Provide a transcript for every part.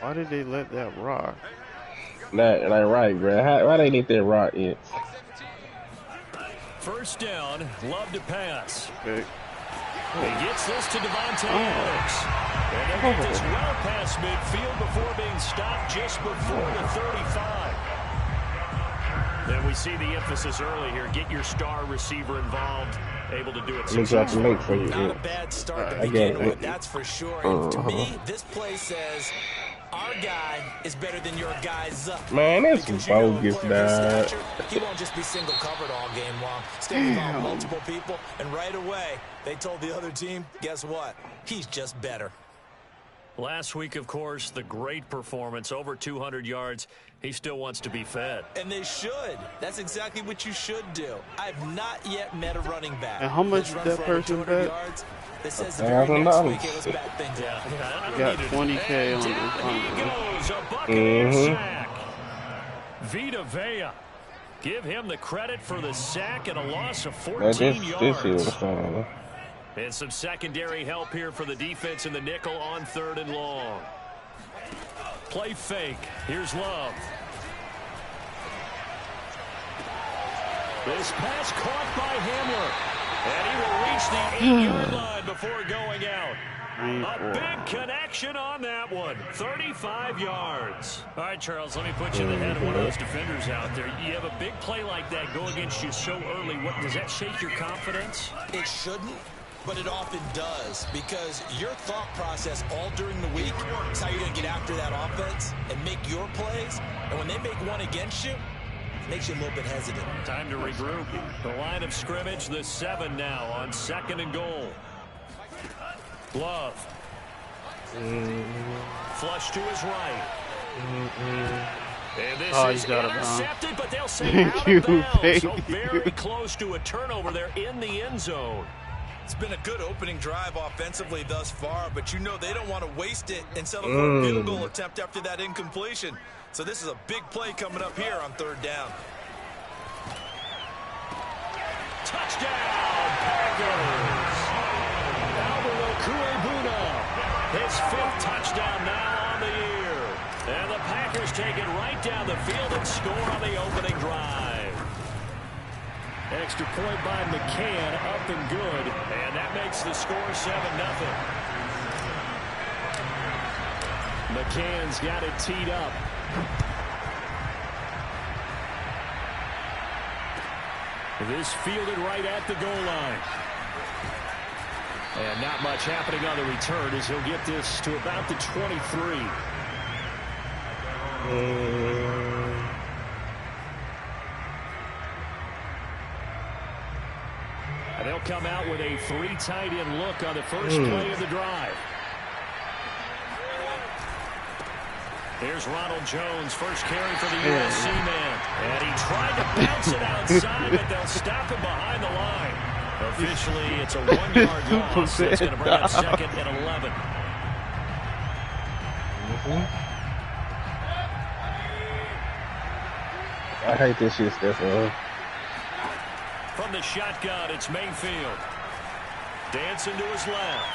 Why did they let that rock? That like right, bro. Why they need that rock yet? First down, Love to pass. Okay. He gets this to Devontae Adams. And they'll get this well past midfield before being stopped just before the 35. Then we see the emphasis early here. Get your star receiver involved. Able to do it successfully. Not a bad start to begin with, that's for sure. And to me, this play says our guy is better than your guy's up. Man, that's bogus, dog. He won't just be single covered all game long. It's going to involve multiple people. And right away, they told the other team, guess what? He's just better. Last week, of course, the great performance, over 200 yards. He still wants to be fed. And they should. That's exactly what you should do. I've not yet met a running back. And how much did that person bet? That says the very next week, let's back things Got 20K on He goes, a Buccaneer sack. Vita Vea. Give him the credit for the sack and a loss of 14 yards. And some secondary help here for the defense in the nickel on 3rd and long. Play fake. Here's Love. This pass caught by Hamler. And he will reach the 8-yard line before going out. A big connection on that one. 35 yards. All right, Charles, let me put you in the head of one of those defenders out there. You have a big play like that go against you so early. What, does that shake your confidence? It shouldn't, but it often does, because your thought process all during the week is how you're going to get after that offense and make your plays. And when they make one against you, it makes you a little bit hesitant. Time to regroup. The line of scrimmage, the 7 now on 2nd and goal. Love. Flush to his right. And this is intercepted, but they'll say out of bounds. So very close to a turnover there in the end zone. It's been a good opening drive offensively thus far, but you know they don't want to waste it and settle for a field goal attempt after that incompletion. So this is a big play coming up here on 3rd down. Touchdown, Packers! His 5th touchdown now on the year. And the Packers take it right down the field and score on the opening drive. Extra point by McCann, up and good. And that makes the score 7-0. McCann's got it teed up. This fielded right at the goal line. And not much happening on the return as he'll get this to about the 23. And they'll come out with a 3 tight end look on the first play of the drive. Here's Ronald Jones, first carry for the USC man. And he tried to bounce it outside, but they'll stop him behind the line. Officially, it's a 1-yard loss. That's going to bring up 2nd and 11. I hate this shit, Stefan. From the shotgun, it's Mayfield. Dancing to his left.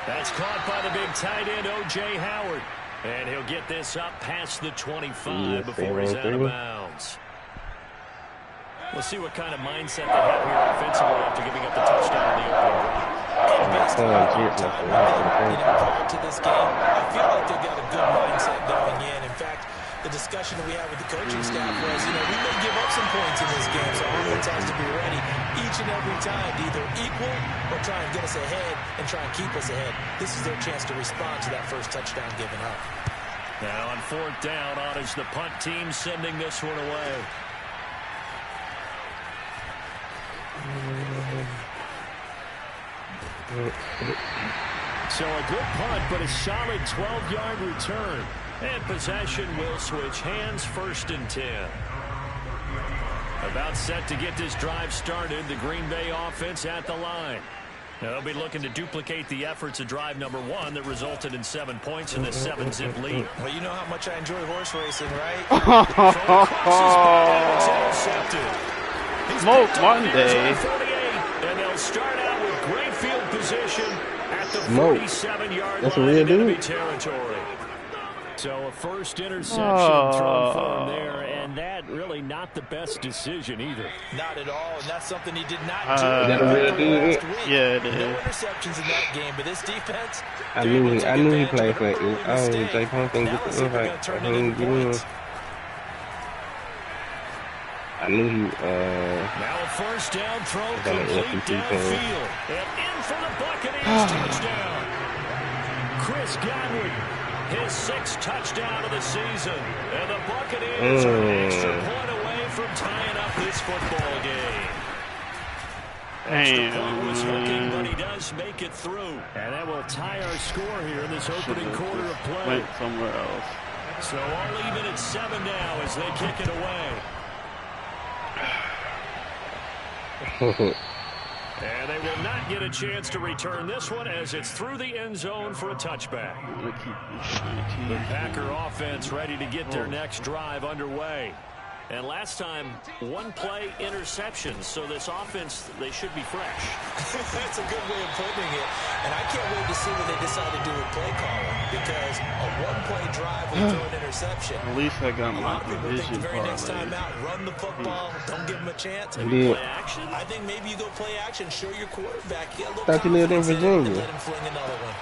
That's caught by the big tight end, O.J. Howard. And he'll get this up past the 25 before he's out of bounds. We'll see what kind of mindset they have here offensively after giving up the touchdown in the opening drive. Prior to this game, I feel like they've got a good mindset going in. In fact, the discussion that we had with the coaching staff was, we may give up some points in this game, so offense has to be ready each and every time to either equal or try and get us ahead and try and keep us ahead. This is their chance to respond to that first touchdown given up. Now on 4th down, on is the punt team sending this one away. So a good punt, but a solid 12-yard return. And possession will switch hands, 1st and 10. About set to get this drive started, the Green Bay offense at the line. They'll be looking to duplicate the efforts of drive number 1 that resulted in 7 points in the 7-zip lead. Well, you know how much I enjoy horse racing, right? Smoke Monday. And they'll start out with great field position at the Smoke. 47-yard That's a line real in enemy dude. territory. So a first interception thrown for him there, and that really not the best decision either. Not at all, and that's something he did not do That a real dude? last week. Yeah, it No is. interceptions in that game, but this defense, I knew he played for it. I don't Jake Hunt can get the invite. I didn't get in. I knew he Now a first down throw complete downfield. And in for the Buccaneers touchdown. Chris Godwin, his 6th touchdown of the season. And the Buccaneers are an extra point away from tying up this football game. Extra point was looking, but he does make it through. And that will tie our score here in this opening quarter of play. Went somewhere else. So all even at 7 now as they kick it away. And they will not get a chance to return this one as it's through the end zone for a touchback. The Packer offense ready to get their next drive underway. And last time, 1-play interception. So this offense, they should be fresh. that's a good way of putting it. And I can't wait to see what they decide to do with play calling, because a 1-play drive will throw an interception. At least I got my The division very next parlay. time out, run the football, don't give them a chance. Yeah. Play action? I think maybe you go play action, show your quarterback. Get a little Thought you lived in confidence in it, and Virginia. let him fling another one.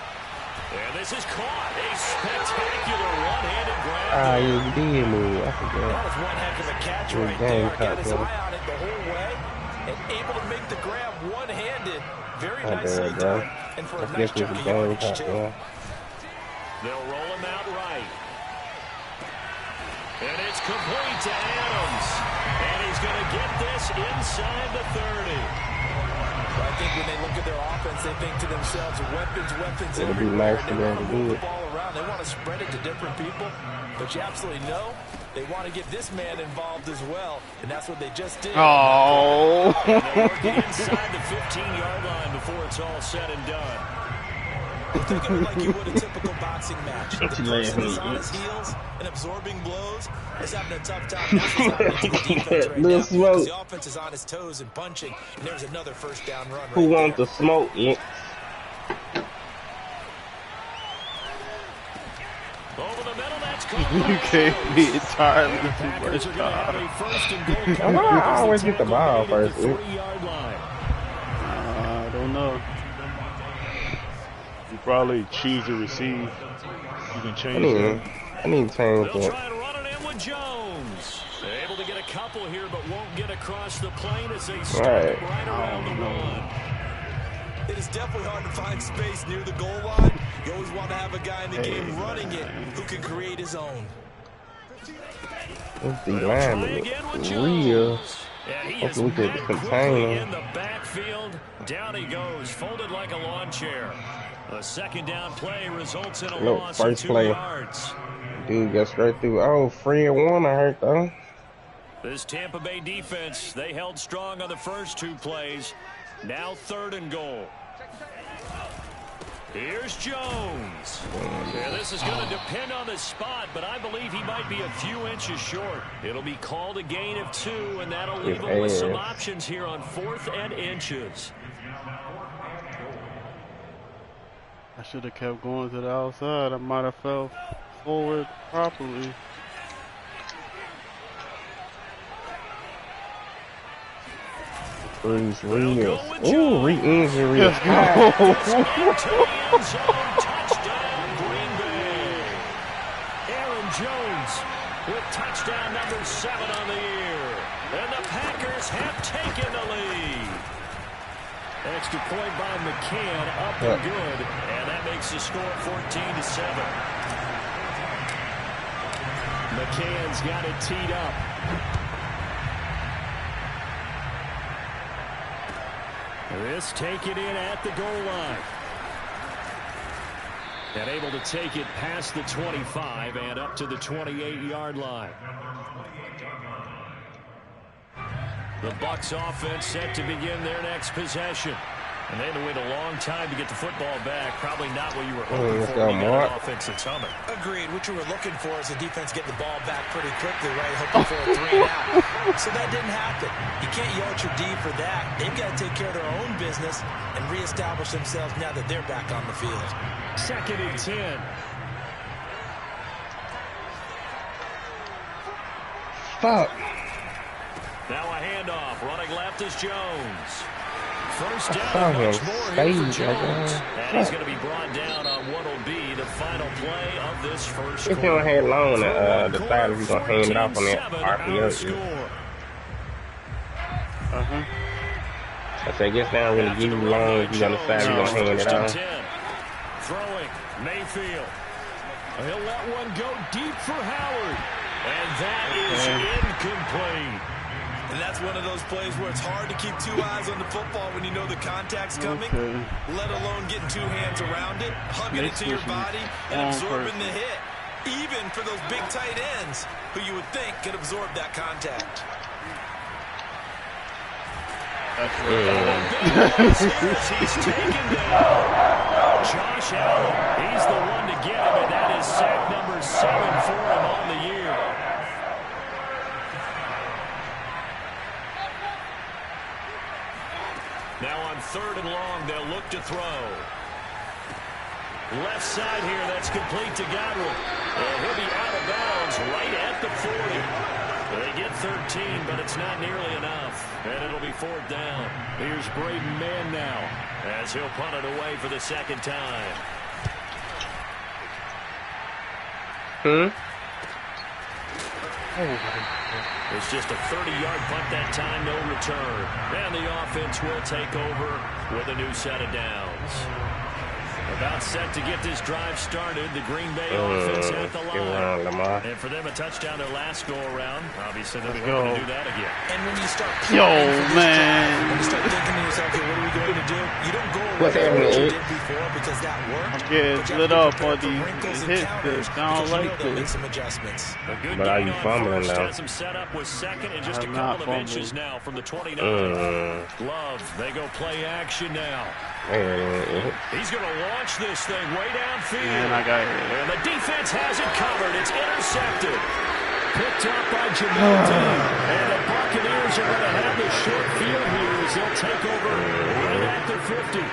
And this is caught. A spectacular one-handed grab. Ah, you did move. I That forgot. was one heck of a catch Good right game, there. Got his Pat, eye on it the whole way and able to make the grab one-handed. Very Not nicely bad, bro. done. And for a I nice guess it's chunk a of game, yardage, Pat, too. yeah. They'll roll him out right. And it's complete to Adams. And he's going to get this inside the 30. I think when they look at their offense, they think to themselves, weapons It'll be everywhere. nice And to they be able want to to do move it. the ball around. They want to spread it to different people. But you absolutely know they want to get this man involved as well. And that's what they just did. Oh. And they'll work it inside the 15-yard line before it's all said and done. Think of it like you would a typical boxing match. The Don't you person laugh that's at on me. his heels and absorbing blows is having a tough time. That's what's happening to the defense right Little now. smoke. Because the offense is on his toes and punching. And there's another first down run Who right wants there. the smoke? Yeah. Over the middle, that's You can't be entirely The Packers too are much going to have time. a first and goal coming Why up I as always the get the tackle ball made at first, the eh? 3-yard line. I don't know. You probably choose to receive. You can change that. I need to change They'll that. try to run it in with Jones. They're able to get a couple here, but won't get across the plane as they start Right. right around the one. It is definitely hard to find space near the goal line. You always want to have a guy in the game running it who can create his own. This D They'll line try is again with real. Jones. And he is Hopefully we can met contain quickly him. in the backfield. Down he goes, folded like a lawn chair. A second down play results in a Look, loss of first 2 play. yards. Dude got straight through. Oh, Fred Warner hurt though. This Tampa Bay defense, they held strong on the first 2 plays. Now 3rd and goal. Here's Jones. Yeah, this is going to depend on the spot, but I believe he might be a few inches short. It'll be called a gain of 2, and that'll leave him with some options here on 4th and inches. I should have kept going to the outside. I might have fell forward properly. Bruce They'll Reeves. go with Ooh, Jones. re-injury. Let's Into the end zone. Touchdown, Green Bay. Aaron Jones with touchdown number 7 on the year. And the Packers have taken the lead. Extra point by McCann, up and good. And that makes the score 14-7. McCann's got it teed up. This take it in at the goal line. And able to take it past the 25 and up to the 28-yard line. The Bucs offense set to begin their next possession. And they had to wait a long time to get the football back. Probably not what you were hoping for when you got an offense that's humming. Agreed. What you were looking for is the defense getting the ball back pretty quickly, right? Hoping for a 3 and out. So that didn't happen. You can't yell at your D for that. They've got to take care of their own business and reestablish themselves now that they're back on the field. 2nd and 10. Fuck. Now a handoff. Running left is Jones. First down, much more here for Jones. And he's going to be brought down on what will be the final play of this first If you don't have long and decide if you're going to hand it off on that RPO. I say, I guess they don't really give you long if you're going to decide you're going to hand it off. Throwing, Mayfield. He'll let one go deep for Howard. And that is incomplete. And that's one of those plays where it's hard to keep 2 eyes on the football when you know the contact's coming, let alone getting 2 hands around it, hugging it to your body, and absorbing the hit. Even for those big tight ends who you would think could absorb that contact. That's he's taken down. Josh Allen, he's the one to get him, and that is sack number 7 for him on the year. Now on 3rd and long, they'll look to throw. Left side here, that's complete to Godwin. He'll be out of bounds right at the 40. They get 13, but it's not nearly enough. And it'll be 4th down. Here's Braden Mann now, as he'll punt it away for the 2nd time. It's just a 30-yard punt that time, no return. And the offense will take over with a new set of downs. About set to get this drive started. The Green Bay offense at the line. And for them, a touchdown their last go-around. Obviously, they'll be hoping to do that again. And when you start man. when you start thinking to yourself, okay, what are we going to do? You don't go away from what you did before because that worked. I'm getting lit up on these hits that sound like make some adjustments. But are you fumbling now? Has him set up with 2nd and just a couple of inches now from the 29. Love, they go play action now. He's going to launch this thing way downfield. And the defense has it covered. It's intercepted. Picked up by Jamel Dean. And the Buccaneers are going to have the short field here as they'll take over right at the 50.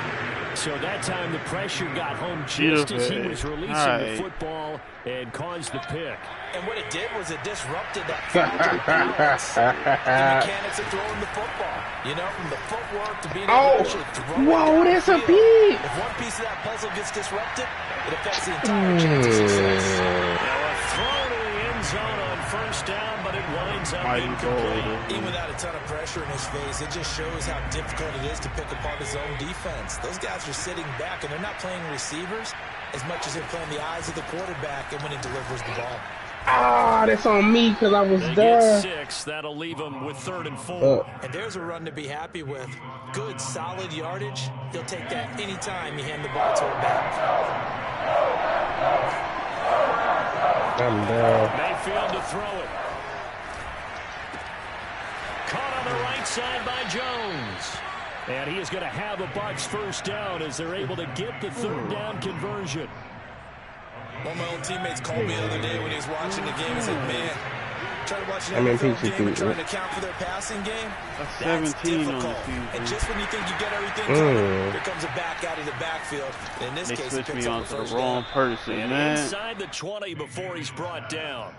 So that time the pressure got home just as he was releasing the football and caused the pick. And what it did was it disrupted that balance, the mechanics of throwing the football. You know, from the footwork to being able to actually throw it. Whoa, that's a beat. If one piece of that puzzle gets disrupted, it affects the entire chance of success. Now a throw to the end zone on 1st down, but it winds up incomplete. Even without a ton of pressure in his face, it just shows how difficult it is to pick apart his own defense. Those guys are sitting back, and they're not playing receivers as much as they're playing the eyes of the quarterback and when he delivers the ball. Ah, that's on me because I was they there. Get 6. That'll leave him with 3rd and 4. And there's a run to be happy with. Good, solid yardage. He'll take that anytime you hand the ball to him back. I'm down. Mayfield to throw it. Caught on the right side by Jones. And he is going to have a Bucs 1st down as they're able to get the 3rd down conversion. One of my own teammates called me the other day when he was watching the game and said, man, trying to watch an NFL game and trying to account for their passing game, that's difficult. And just when you think you get everything covered, here comes a back out of the backfield. In this case, switch me on to the wrong person, man. Inside the 20 before he's brought down.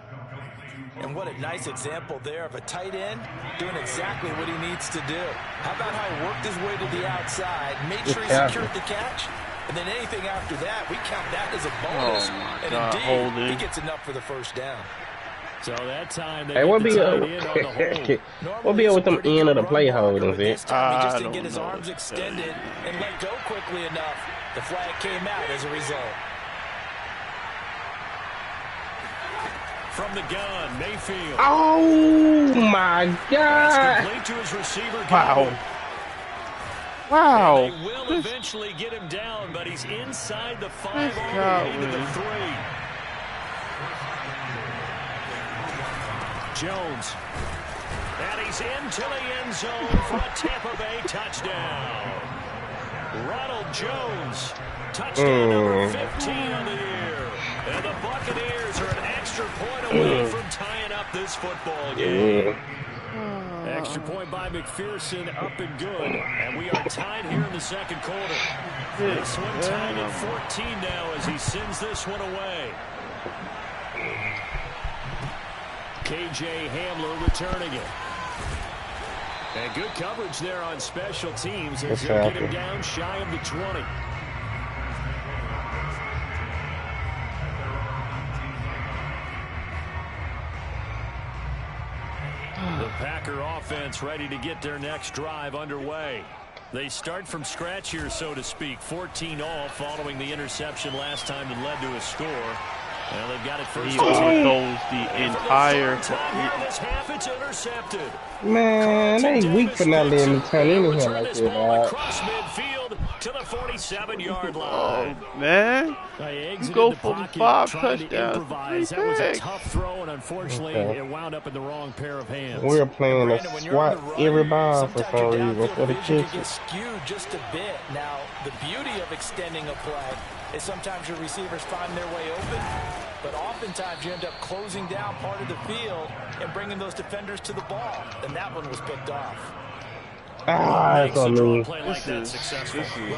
And what a nice example there of a tight end doing exactly what he needs to do. How about how he worked his way to the outside, made sure he secured the catch, and then anything after that, we count that as a bonus. And indeed, he gets enough for the 1st down. So that time they hey, what be up with them end of the play holdings? This time he just didn't get his arms extended and let go quickly enough. The flag came out as a result. From the gun, Mayfield. Oh my God! Complete to his receiver. Wow. Wow. And they will eventually get him down, but he's inside the 5 all the way to the 3. Jones. And he's into the end zone for a Tampa Bay touchdown. Ronald Jones, touchdown number 15 on the year. And the Buccaneers are an extra point away from tying up this football game. Extra point by McPherson, up and good. And we are tied here in the second quarter. This one tied at 14 now as he sends this one away. KJ Hamler returning it. And good coverage there on special teams as they'll get him down shy of the 20. The Packer offense ready to get their next drive underway. They start from scratch here, so to speak. 14-all following the interception last time that led to a score. Well, they've got it first. He overthrows the entire. This half, it's intercepted. Man, they weak for not letting me turn anything like that, dog. Across midfield to the 47-yard line. Oh, man. You go for the 5 touchdowns. That was a tough throw, and unfortunately, it wound up in the wrong pair of hands. We're playing a swat every ball for some reason for the kids. Get skewed just a bit. Now, the beauty of extending a play is sometimes your receivers find their way open, but oftentimes you end up closing down part of the field and bringing those defenders to the ball. And that one was picked off. That's on me. Well,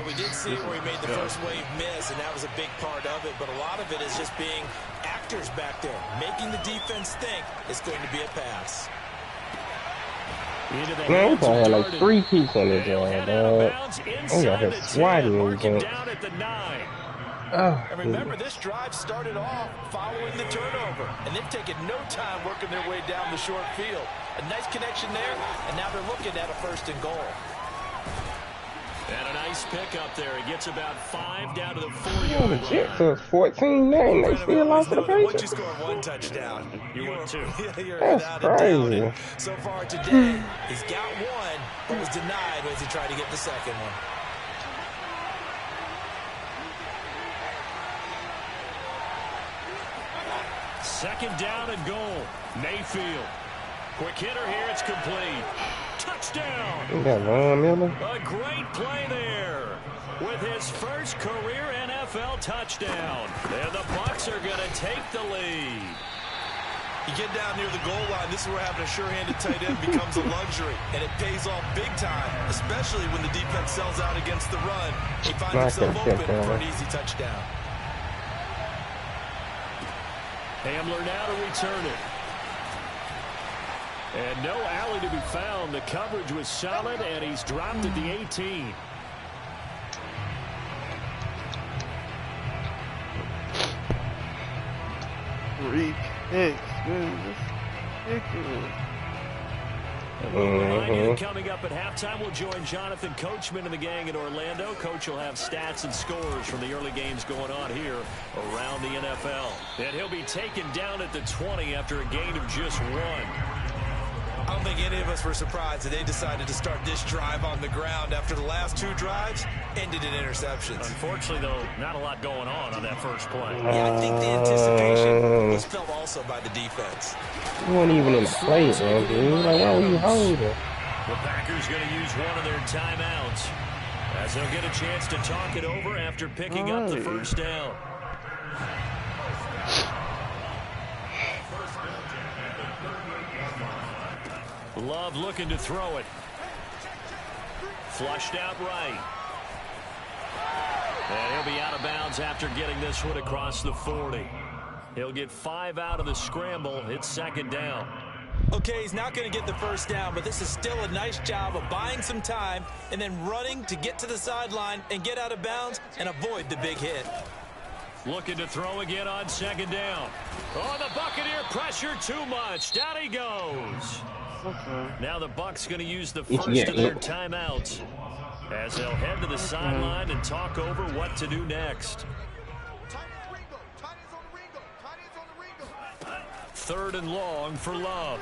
we did see where he made the first wave miss, and that was a big part of it, but a lot of it is just being actors back there, making the defense think it's going to be a pass. Man, we probably had like 3 people on this job, dog. We got here swatting again. And remember, this drive started off following the turnover, and they've taken no time working their way down the short field. A nice connection there, and now they're looking at a 1st and goal. And a nice pickup there. He gets about 5 down to the 4-yard line. Shit, so it's 14-9. They still lost to the Patriots. Once you score 1 touchdown, you want 2. You're That's crazy. So far today, he's got 1, but was denied as he tried to get the second one. Second down and goal. Mayfield. Quick hitter here. It's complete. Touchdown. A great play there with his first career NFL touchdown. And the Bucs are going to take the lead. You get down near the goal line, this is where having a sure-handed tight end becomes a luxury, and it pays off big time, especially when the defense sells out against the run. He finds himself open for an easy touchdown. Hamler now to return it. And no alley to be found. The coverage was solid, and he's dropped at the 18. Three picks, man. That's ridiculous. Coming up at halftime, we'll join Jonathan Coachman and the gang in Orlando. Coach will have stats and scores from the early games going on here around the NFL. And he'll be taken down at the 20 after a gain of just 1. I don't think any of us were surprised that they decided to start this drive on the ground after the last 2 drives ended in interceptions. Unfortunately, though, not a lot going on that first play. Yeah, I think the anticipation was felt also by the defense. You weren't even in the play, man, dude. Like, why were you holding? The Packers going to use one of their timeouts as they'll get a chance to talk it over after picking up the first down. Love looking to throw it. Flushed out right. And he'll be out of bounds after getting this one across the 40. He'll get 5 out of the scramble. It's second down. Okay, he's not going to get the first down, but this is still a nice job of buying some time and then running to get to the sideline and get out of bounds and avoid the big hit. Looking to throw again on second down. Oh, the Buccaneer pressure too much. Down he goes. Okay. Now the Bucs going to use the first of their timeouts as they'll head to the sideline and talk over what to do next. 3rd and long for Love.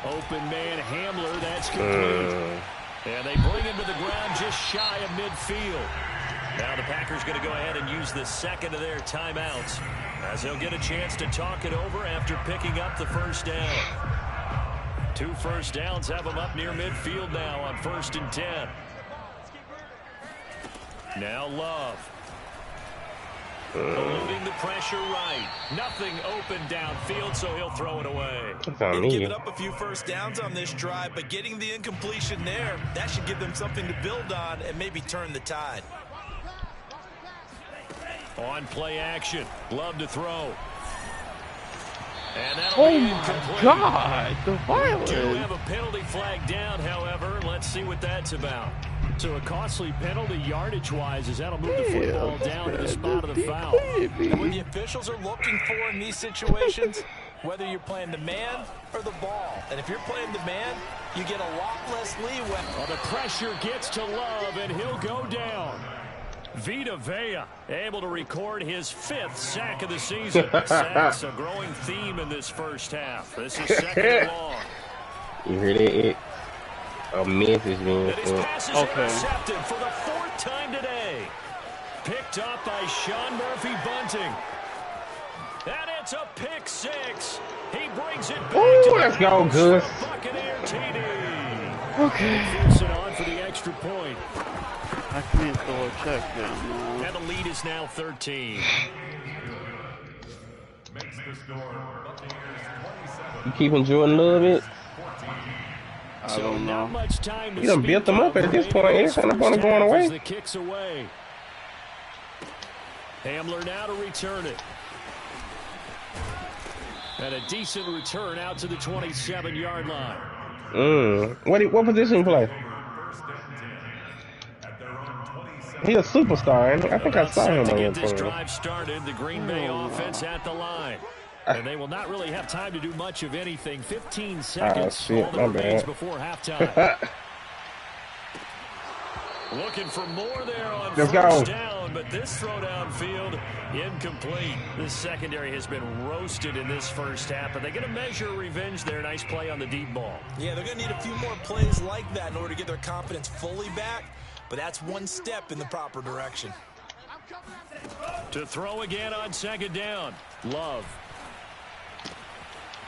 Open man Hamler, that's complete. And they bring him to the ground just shy of midfield. Now the Packers going to go ahead and use the second of their timeouts as they'll get a chance to talk it over after picking up the first down. 2 first downs have them up near midfield now on 1st and 10. Now Love. Eluding the pressure right. Nothing open downfield, so he'll throw it away. They've given up a few first downs on this drive, but getting the incompletion there, that should give them something to build on and maybe turn the tide. On play action. Love to throw. And that'll be incomplete. God, the violence. We do have a penalty flag down, however. Let's see what that's about. So a costly penalty yardage-wise, as that'll move the football down to the spot of the foul. And what the officials are looking for in these situations, whether you're playing the man or the ball. And if you're playing the man, you get a lot less leeway. Well, the pressure gets to Love, and he'll go down. Vita Vea able to record his 5th sack of the season. Sacks a growing theme in this first half. This is 2nd and long. You heard it? A message, man. And his pass is intercepted for the 4th time today. Picked up by Sean Murphy Bunting. And it's a pick 6. He brings it back. Ooh, let's go, Gus. Buccaneer TD. Okay. Keeps it on for the extra point. I can't throw a check down, man. And the lead is now 13. You keeping Jordan Love it? I don't know. Not much time to You done built them up at this point. Ain't no point of going away. The kicks away. Hamler now to return it. And a decent return out to the 27-yard line. What position you play? He's a superstar, ain't he? I think I saw him on your this team. drive started, the Green Bay offense at the line. And they will not really have time to do much of anything. 15 seconds all that remains before halftime. Looking for more there on first down, but this throw downfield incomplete. This secondary has been roasted in this first half, but they get a measure of revenge there. Nice play on the deep ball. Yeah, they're going to need a few more plays like that in order to get their confidence fully back, but that's one step in the proper direction. To throw again on 2nd down. Love.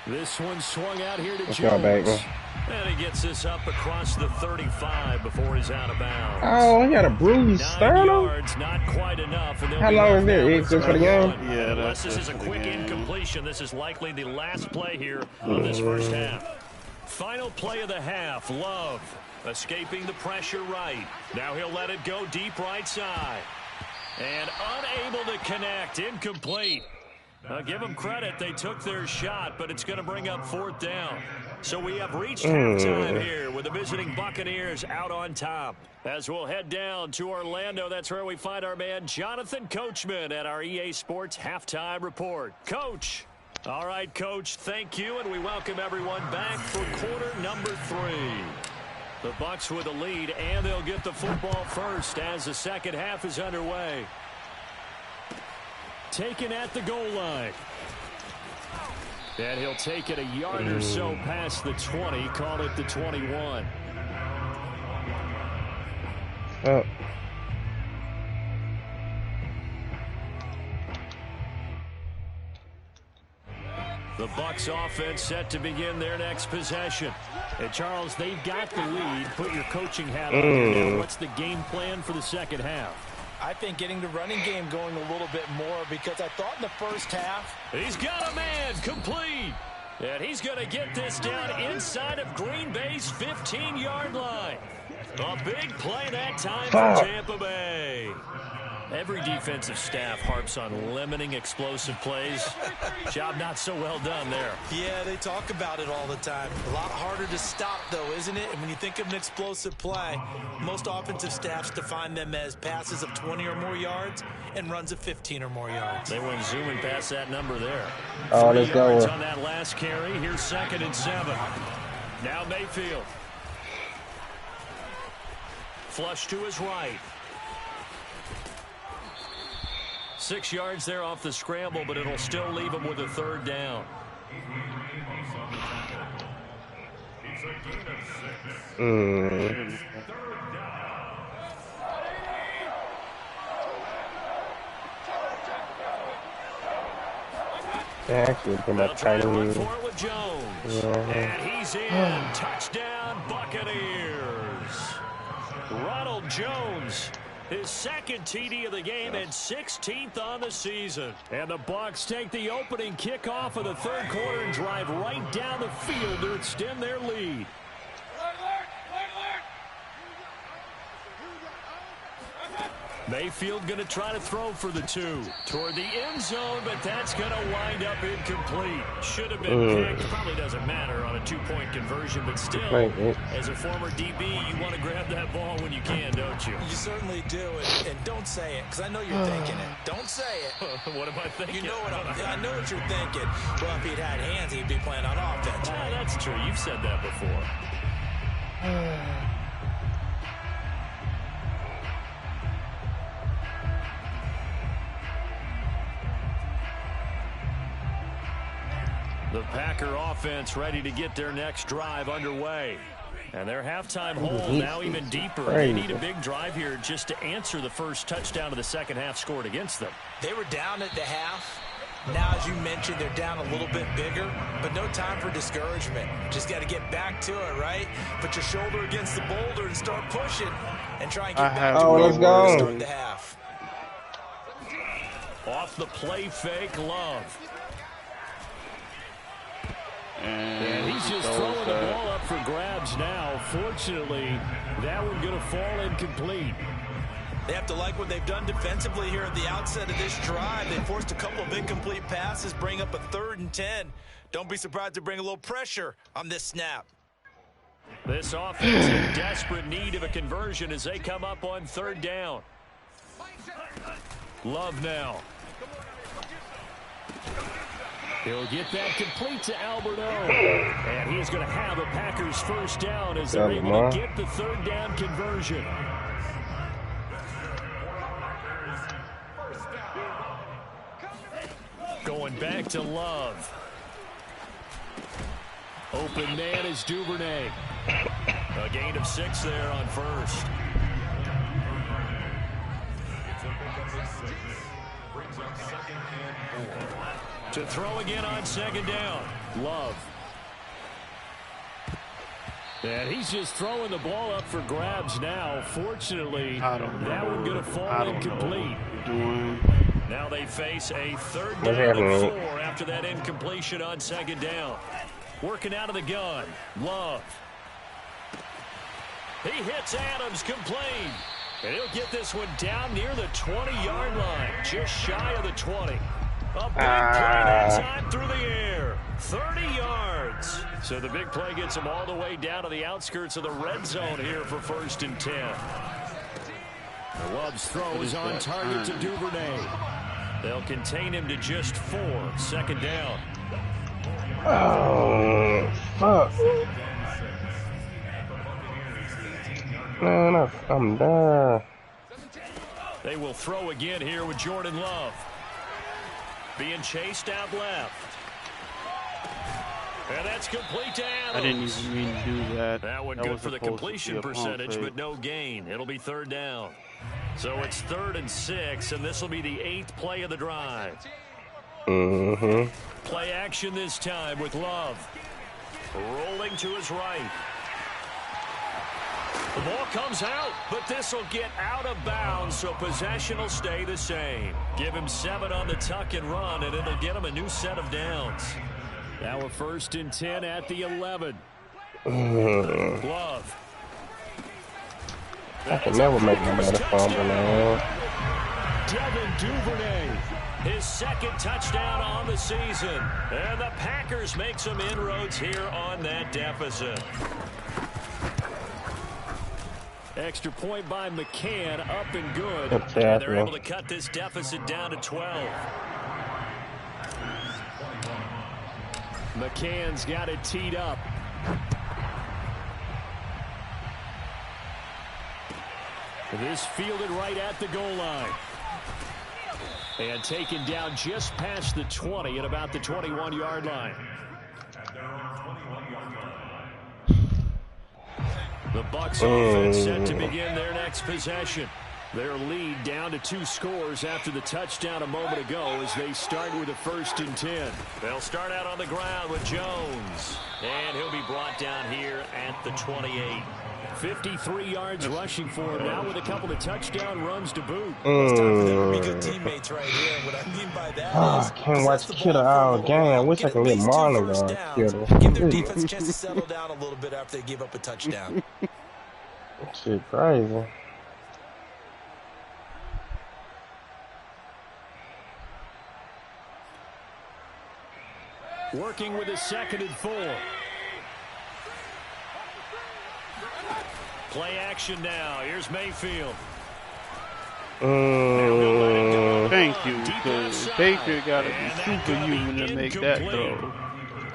This one swung out here to Jones. And he gets this up across the 35 before he's out of bounds. Oh, he got a bruised sternum. 9 yards, not quite enough. And how long is there? It's just for the game? Yeah, unless this is a quick incompletion, this is likely the last play here of this first half. Final play of the half. Love escaping the pressure right. Now he'll let it go deep right side. And unable to connect. Incomplete. Give them credit. They took their shot, but it's going to bring up 4th down. So we have reached halftime here with the visiting Buccaneers out on top. As we'll head down to Orlando, that's where we find our man Jonathan Coachman at our EA Sports Halftime Report. Coach. All right, Coach, thank you, and we welcome everyone back for quarter number 3. The Bucs with the lead, and they'll get the football first as the second half is underway. Taken at the goal line. And he'll take it a yard or so past the 20, call it the 21. The Bucs offense set to begin their next possession. And Charles, they've got the lead. Put your coaching hat on here now. What's the game plan for the second half? I think getting the running game going a little bit more, because I thought in the first half. He's got a man complete. And he's going to get this down inside of Green Bay's 15-yard line. A big play that time for Tampa Bay. Every defensive staff harps on limiting explosive plays. Job not so well done there. Yeah, they talk about it all the time. A lot harder to stop, though, isn't it? And when you think of an explosive play, most offensive staffs define them as passes of 20 or more yards and runs of 15 or more yards. They went zooming past that number there. Oh, let's go. On that last carry. Here's 2nd and 7. Now Mayfield. Flush to his right. 6 yards there off the scramble, but it'll still leave him with a 3rd down. Actually, from They'll try to run a for it with Jones. And he's in. Touchdown, Buccaneers. Ronald Jones His second TD of the game and 16th on the season. And the Bucs take the opening kickoff of the third quarter and drive right down the field to extend their lead. Mayfield going to try to throw for the 2 toward the end zone, but that's going to wind up incomplete. Should have been picked. Probably doesn't matter on a 2-point conversion, but still, as a former DB, you want to grab that ball when you can, don't you? You certainly do, and don't say it, because I know you're thinking it. Don't say it. What am I thinking? You know what I know what you're thinking. Well, if he'd had hands, he'd be playing on offense. Right? That's true. You've said that before. The Packer offense ready to get their next drive underway. And their halftime hole now even deeper. They need a big drive here just to answer the first touchdown of the second half scored against them. They were down at the half. Now, as you mentioned, they're down a little bit bigger, but no time for discouragement. Just got to get back to it, right? Put your shoulder against the boulder and start pushing and try and get back to where you were to start the half. Off the play fake, Love. And he's just throwing the ball up for grabs now. Fortunately, that one going to fall incomplete. They have to like what they've done defensively here at the outset of this drive. They forced a couple of incomplete passes, bring up a 3rd and 10. Don't be surprised to bring a little pressure on this snap. This offense in desperate need of a conversion as they come up on 3rd down. Love now. He'll get that complete to Alberto. And he's going to have a Packers first down as they're able to get the 3rd down conversion. Going back to Love. Open man is Duvernay. A gain of 6 there on first. To throw again on 2nd down. Love. And he's just throwing the ball up for grabs now. Fortunately, that one going to fall incomplete. Now they face a 3rd down and 4 after that incompletion on 2nd down. Working out of the gun. Love. He hits Adams, complete. And he'll get this one down near the 20-yard line, just shy of the 20. A big play that time through the air. 30 yards. So the big play gets him all the way down to the outskirts of the red zone here for 1st and 10. Love's throw is on target to Duvernay. They'll contain him to just 4. 2nd down. Oh, fuck. Man, I'm done. They will throw again here with Jordan Love. Being chased out left. And that's complete to Adams. I didn't even mean to do that. That one good for the completion percentage, but no gain. It'll be 3rd down. So it's 3rd and 6, and this will be the 8th play of the drive. Play action this time with Love. Rolling to his right. The ball comes out, but this will get out of bounds, so possession will stay the same. Give him 7 on the tuck and run, and it'll get him a new set of downs. Now a 1st and 10 at the 11. Love. I can never make a better fumble now. Devin Duvernay, his 2nd touchdown on the season. And the Packers make some inroads here on that deficit. Extra point by McCann, up and good. And they're able to cut this deficit down to 12. McCann's got it teed up. This fielded right at the goal line. And taken down just past the 20 at about the 21-yard line. The Bucs offense set to begin their next possession. Their lead down to 2 scores after the touchdown a moment ago as they start with a 1st and 10. They'll start out on the ground with Jones. And he'll be brought down here at the 28. 53 yards rushing for him now with a couple of touchdown runs to boot. It's time for them to be good teammates right here. And what I mean by that is, I can't watch Kittle all game. I wish I could get Marlon on Kittle. Give their defense a chance to settle down a little bit after they give up a touchdown. Shit crazy. Working with a 2nd and 4. Play action now. Here's Mayfield. Thank you, because Baker got to be superhuman to make that throw.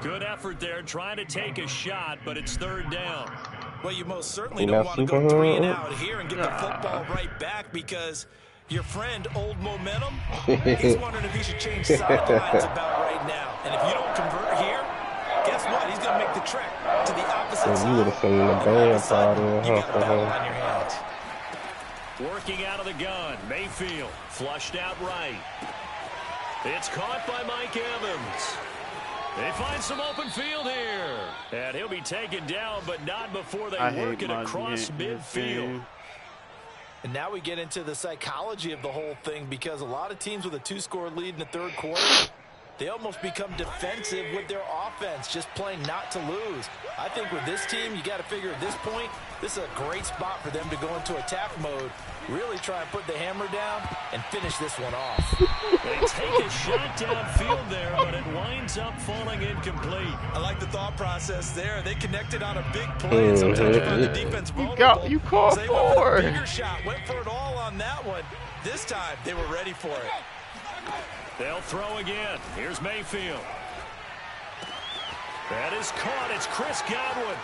Good effort there, trying to take a shot, but it's 3rd down. Well, you most certainly don't want to go 3 and out here and get the football right back because your friend, Old Momentum, he's wondering if he should change sidelines about right now. And if you don't convert here, guess what? He's going to make the trek to the opposite side. You would have seen the band part in. You got a battle on your hands. Working out of the gun, Mayfield flushed out right. It's caught by Mike Evans. They find some open field here. And he'll be taken down, but not before they work it across midfield. And now we get into the psychology of the whole thing because a lot of teams with a 2-score lead in the 3rd quarter, they almost become defensive with their offense, just playing not to lose. I think with this team, you got to figure at this point, this is a great spot for them to go into attack mode, really try and put the hammer down and finish this one off. They take a shot downfield there, but it winds up falling incomplete. I like the thought process there. They connected on a big play, and sometimes you find the defense vulnerable. You called for it. Bigger shot, went for it all on that one. This time, they were ready for it. They'll throw again. Here's Mayfield. That is caught. It's Chris Godwin.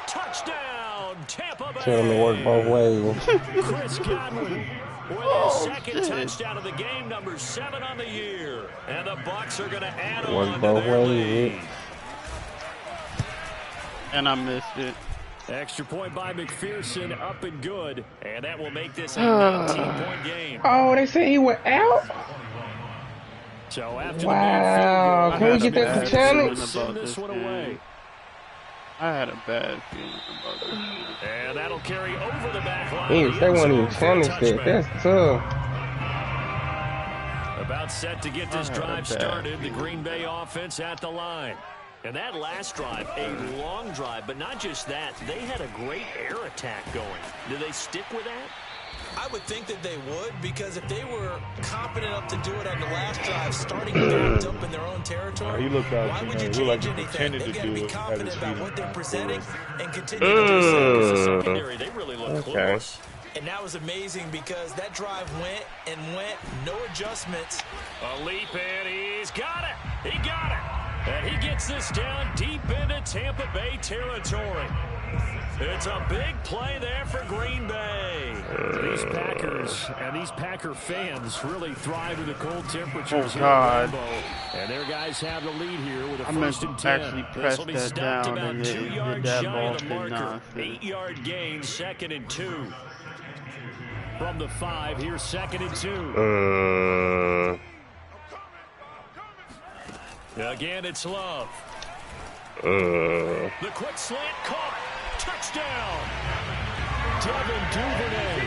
Touchdown, Tampa Bay. Tell him to work both ways. Chris Godwin with his 2nd touchdown of the game, number 7 on the year. And the Bucs are going to add on to their lead. And I missed it. Extra point by McPherson, up and good. And that will make this a 19-point game. Oh, they say he went out? So after wow, the can we get that to challenge? Send this one away. I had a bad feeling about this. And that'll carry over the back line. Hey, they won't even challenge it. That's tough. About set to get this drive started. The Green Bay offense at the line. And that last drive, a long drive, but not just that. They had a great air attack going. Do they stick with that? I would think that they would, because if they were confident enough to do it on the last drive, starting backed up in their own territory, why would you change anything? They've got to be confident about what they're presenting and continue to do so. Because the secondary, they really look close. And that was amazing because that drive went and went, no adjustments. A leap in, he's got it. He got it. And he gets this down deep into Tampa Bay territory. It's a big play there for Green Bay. These Packers and these Packer fans really thrive in the cold temperatures here at Lambeau. And their guys have the lead here with a 1st and 10. Actually press that down about and 2 yards that shy of the ball marker. 8-yard gain, 2nd and 2. From the 5, here's 2nd and 2. Again, it's Love. The quick slant caught. Touchdown. Devin Duvernay.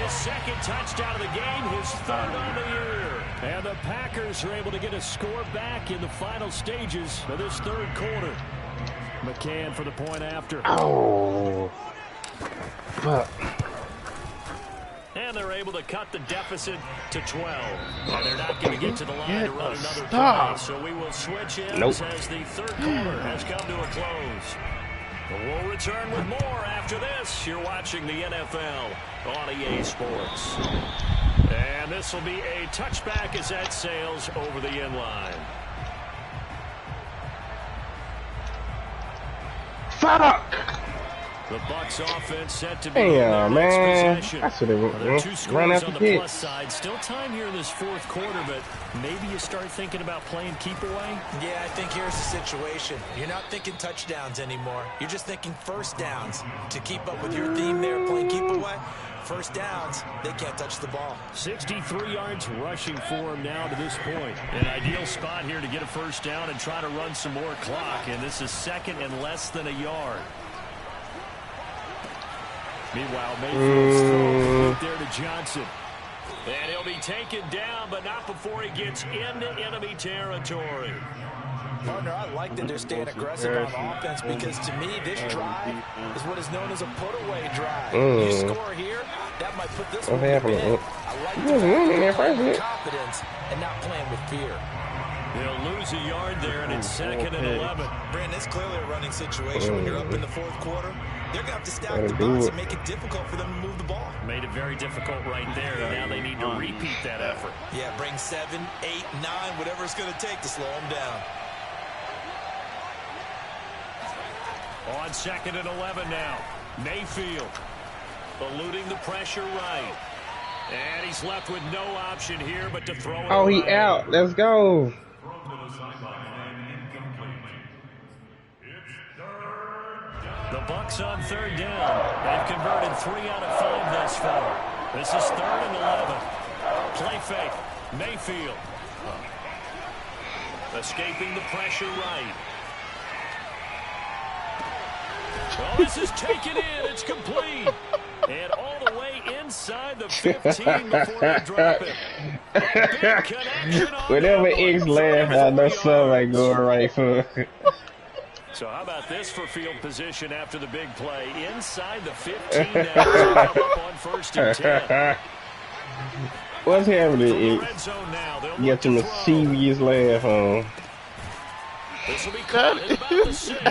His 2nd touchdown of the game, his 3rd on the year. And the Packers are able to get a score back in the final stages of this 3rd quarter. McCann for the point after. Oh. Fuck. And they're able to cut the deficit to 12. And they're not going to get to the line to run another play. So we will switch in as the 3rd quarter has come to a close. We'll return with more after this. You're watching the NFL on EA Sports. And this will be a touchback as that sails over the end line. Fuck! The Bucs offense set to be damn, man. possession. I should have run after on the plus side. Still time here in this 4th quarter, but maybe you start thinking about playing keep away. Yeah, I think here's the situation. You're not thinking touchdowns anymore. You're just thinking 1st downs to keep up with your theme there, playing keep away. first downs, they can't touch the ball. 63 yards rushing for him now to this point. An ideal spot here to get a first down and try to run some more clock. And this is second and less than a yard. Meanwhile, Mayfield's throwing there to Johnson. And he'll be taken down, but not before he gets into enemy territory. Partner, I like that they're staying aggressive on offense because to me, this drive is what is known as a put-away drive. You score here, that might put this one to bed. I like the confidence and not playing with fear. They'll lose a yard there, and it's second and 11. Brandon, it's clearly a running situation. When you're up in the fourth quarter, they're going to have to stack the box and make it difficult for them to move the ball. Made it very difficult right there, and now they need to repeat that effort. Yeah, bring 7, 8, 9, whatever it's going to take to slow them down. On second and 11 now. Mayfield eluding the pressure right. And he's left with no option here but to throw it away. He out. Let's go. The Bucs on third down. They've converted 3 out of 5 thus far. This is third and 11. Play fake. Mayfield. Escaping the pressure right. Oh, this is taken in. It's complete. And all the way inside the 15 before they drop it. Big connection on Whenever X laugh, I know something ain't going right for him. So how about this for field position after the big play? Inside the 15 now. Up on first and 10. What's happening, X? You got your mischievous laugh on. This will be caught at about the 6.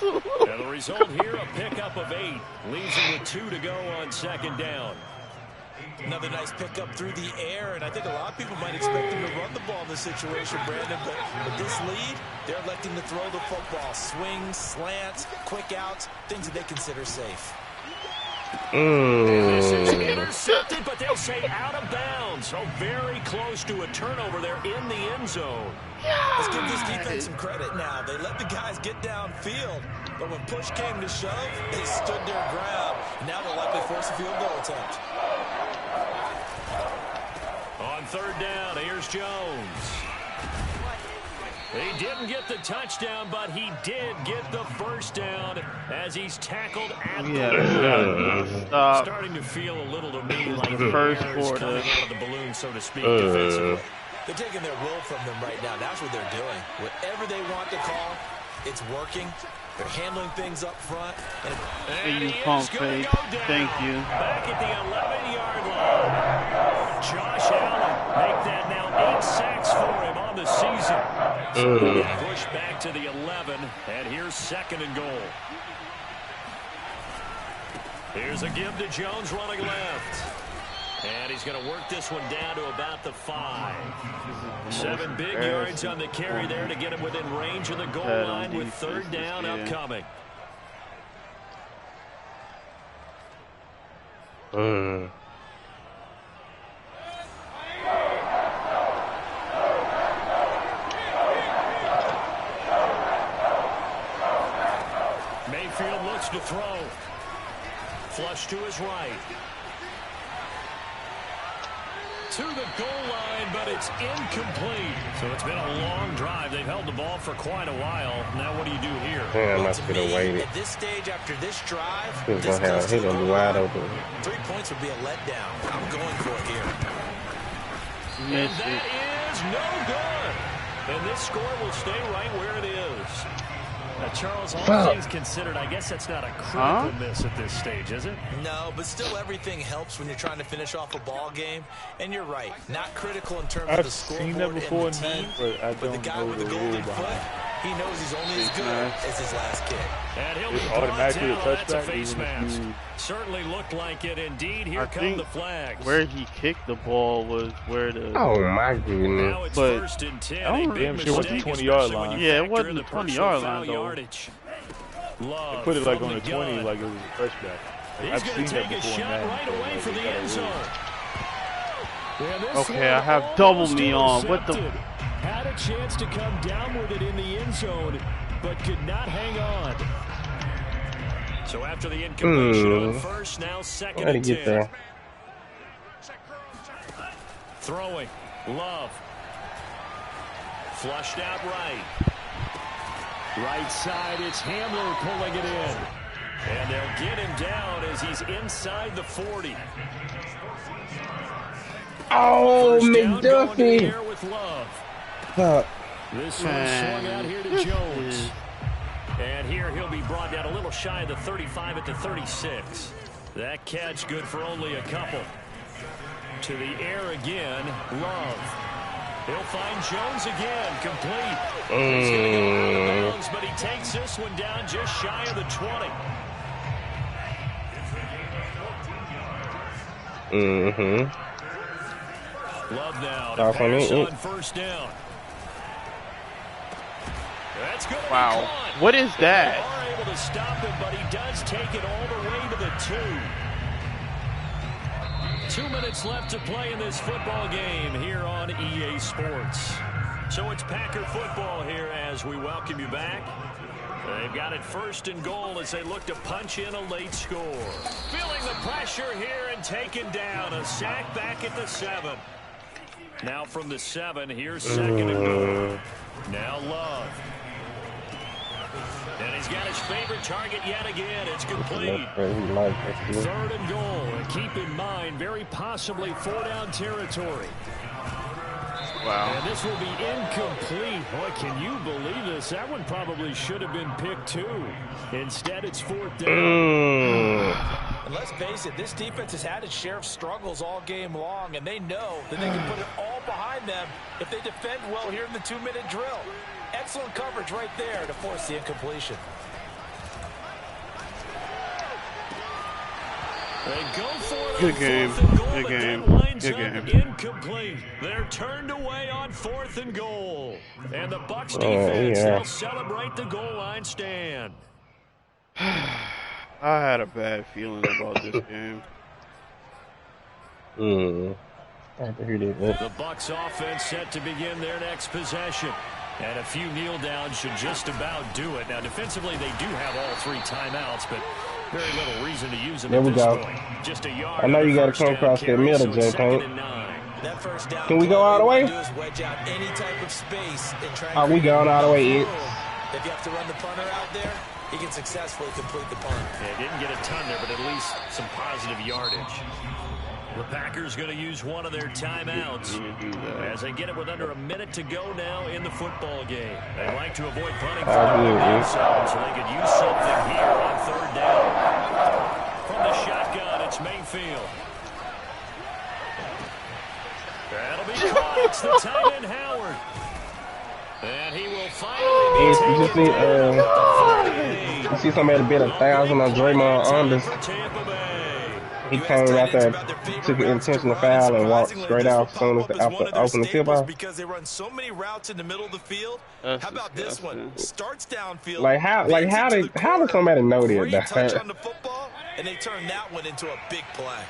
And the result here, a pickup of 8. Leaves him with 2 to go on second down. Another nice pickup through the air, and I think a lot of people might expect him to run the ball in this situation, Brandon, but with this lead, they're electing to throw the football. Swings, slants, quick outs, things that they consider safe. This is intercepted, but they'll say out of bounds. So very close to a turnover there in the end zone. Let's give this defense some credit now. They let the guys get downfield, but when push came to shove, they stood their ground. And now they'll likely force a field goal attempt. On third down, here's Jones. He didn't get the touchdown, but he did get the first down as he's tackled at the line. Starting to feel a little to me like the first quarter coming out of the balloon, so to speak, defensively. They're taking their will from them right now. That's what they're doing. Whatever they want to call, it's working. They're handling things up front. And he is going to go down. Thank you. Back at the 11-yard line. Josh Allen make that now 8 sacks for him on the season. So push back to the 11, and here's second and goal. Here's a give to Jones running left. And he's going to work this one down to about the 5. 7 big yards on the carry there to get him within range of the goal line with third down upcoming. Mayfield looks to throw. Flush to his right. To the goal line, but it's incomplete. So it's been a long drive. They've held the ball for quite a while. Now what do you do here? Yeah, I must have waited. At this stage, after this drive, He's gonna be wide open. 3 points would be a letdown. I'm going for it here. And that is no good. And this score will stay right where it is. Now, Charles, all things considered, I guess that's not a critical miss at this stage, is it? No, but still everything helps when you're trying to finish off a ball game. And you're right, not critical in terms of the scoreboard and the team, but the guy with the golden foot, he knows he's only as good as his last kick. And he'll be automatically a touchback. That's a face mask. Certainly looked like it. Indeed, here come the flags. Where he kicked the ball was where the... Oh, my goodness. Now it's first and 10. I don't damn sure what's the 20-yard line. Yeah, it wasn't the 20-yard line, though. They put it like on the 20, like it was a fresh back. He's going to take a shot right away for the end zone. Okay, I have double me on. What the... Had a chance to come down with it in the end zone, but could not hang on. So after the incompletion on first, now second and 10. Throwing. Love. Flushed out right. Right side, it's Hamler pulling it in. And they'll get him down as he's inside the 40. Oh, McDuffie. With Love. Fuck. This one swung out here to Jones. And here he'll be brought down a little shy of the 35 at the 36. That catch good for only a couple. To the air again, Love. He'll find Jones again, complete. He's going to go out of bounds, but he takes this one down just shy of the 20. Love now to pass on first down. That's good. Wow. What is that? They are able to stop him, but he does take it all the way to the 2. 2 minutes left to play in this football game here on EA Sports. So it's Packer football here as we welcome you back. They've got it first and goal as they look to punch in a late score. Feeling the pressure here and taken down. A sack back at the 7. Now from the 7, here's second and goal. Now Love. And he's got his favorite target yet again. It's complete. Third and goal. And keep in mind, very possibly 4-down territory. Wow. And this will be incomplete. Boy, can you believe this? That one probably should have been picked too. Instead, it's 4th down. And let's face it, this defense has had its share of struggles all game long, and they know that they can put it all behind them if they defend well here in the 2-minute drill. Excellent coverage right there to force the incompletion. They go for Good game. Good game. Good game. Incomplete. They're turned away on 4th and goal. And the Bucs defense will celebrate the goal line stand. I had a bad feeling about this game. I have to hear that. The Bucs offense set to begin their next possession. And a few kneel downs should just about do it. Now, defensively, they do have all 3 timeouts, but very little reason to use them there at we this go. point. Just a yard. I know you got to come across that middle, J. Paint. Can we go all the way? Are we going all the way? If you have to run the punter out there, he can successfully complete the punt. Yeah, didn't get a ton there, but at least some positive yardage. The Packers going to use one of their timeouts as they get it with under a minute to go now in the football game. They like to avoid punting from the outside, so they could use something here on 3rd down. From the shotgun, it's Mayfield. That'll be caught. It's the tight end Howard. And he will finally be you see somebody bet 1,000 on Draymond Anders. He came out there, took an intentional foul, and walked straight out as soon as they open the tip off. Because they run so many routes in the middle of the field. How about this one? Starts downfield. How does somebody know that? Great touch on the football, and they turn that one into a big play.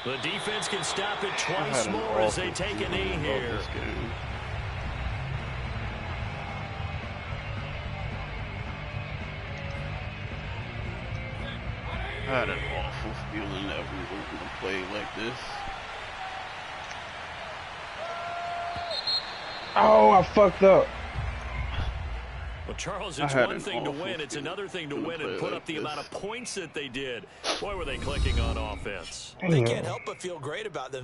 The defense can stop it twice more as they take a knee here. I had an awful feeling that we were going to play like this. Oh, I fucked up. Well, Charles, it's one thing to win. It's another thing to win and put up the amount of points that they did. Boy, were they clicking on offense. They can't help but feel great about them.